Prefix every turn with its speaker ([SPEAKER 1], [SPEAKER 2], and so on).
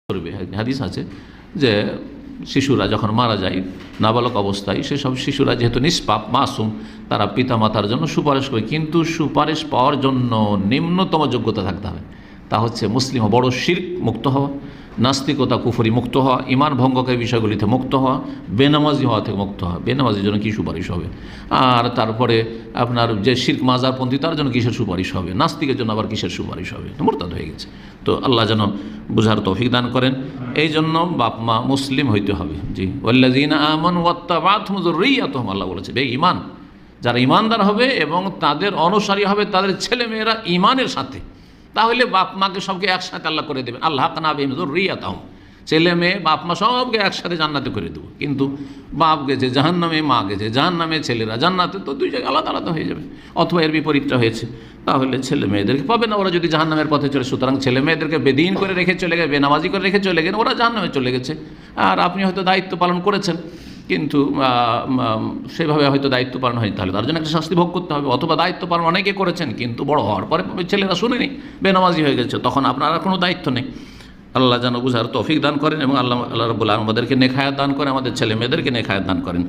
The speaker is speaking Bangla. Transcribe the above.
[SPEAKER 1] করবে। হাদিস আছে যে শিশুরা যখন মারা যায় নাবালক অবস্থায়, সেসব শিশুরা যেহেতু নিষ্পাপ মাসুম, তারা পিতামাতার জন্য সুপারিশ করে, কিন্তু সুপারিশ পাওয়ার জন্য নিম্নতম যোগ্যতা থাকতে হবে। তা হচ্ছে মুসলিম বড় শিরক মুক্ত হওয়া, নাস্তিকতা কুফরি মুক্ত হওয়া, ইমান ভঙ্গকারী বিষয়গুলিতে মুক্ত হওয়া, বেনামাজি হওয়া থেকে মুক্ত হওয়া। বেনামাজির জন্য কী সুপারিশ হবে? আর তারপরে আপনার যে শিরক মাজারপন্থী, তার জন্য কিসের সুপারিশ হবে? নাস্তিকের জন্য আবার কিসের সুপারিশ হবে? মুরতাদ হয়ে গেছে। তো আল্লাহ যেন বুঝার তৌফিক দান করেন। এই জন্য বাপ মা মুসলিম হইতে হবে। জি, ওয়াল্লাযীনা আমানু ওয়াত্তাবা'আতহুম যুররিয়্যাতুহুম, আল্লাহ বলেছে ইমান, যারা ইমানদার হবে এবং তাদের অনুসারী হবে তাদের ছেলে মেয়েরা ইমানের সাথে, তাহলে বাপ মাকে সবকে একসাথে আল্লাহ করে দেবেন। আল্লাহনা বিহিম যুররিয়্যাতাহুম, ছেলে মেয়ে বাপ মা সবকে একসাথে জান্নাতে করে দেবো। কিন্তু বাপ গেছে জাহান্নামে, মা গেছে জাহান্নামে, ছেলেরা জান্নাতে, তো দুই জায়গায় আলাদা আলাদা হয়ে যাবে। অথবা এর বিপরীতটা হয়েছে, তাহলে ছেলে মেয়েদেরকে পাবে না ওরা যদি জাহান্নামের পথে চলে। সুতরাং ছেলে মেয়েদেরকে বেদিন করে রেখে চলে গেছে, বেনামাজি করে রেখে চলে গেলেন, ওরা জাহান্নামে চলে গেছে। আর আপনি হয়তো দায়িত্ব পালন করেছেন, কিন্তু সেভাবে হয়তো দায়িত্ব পালন হয়নি, তাহলে তার জন্য একটা শাস্তি ভোগ করতে হবে। অথবা দায়িত্ব পালন অনেকে করেছেন, কিন্তু বড় হওয়ার পরে ছেলেরা শুনেনি, বেনামাজি হয়ে গেছে, তখন আপনার আর কোনো দায়িত্ব নেই। আল্লাহ যেন বুঝার তৌফিক দান করেন এবং আল্লাহ রাব্বুল আলামিন আমাদেরকে নেক হায়াত দান করেন, আমাদের ছেলে মেয়েদেরকে নেক হায়াত দান করেন।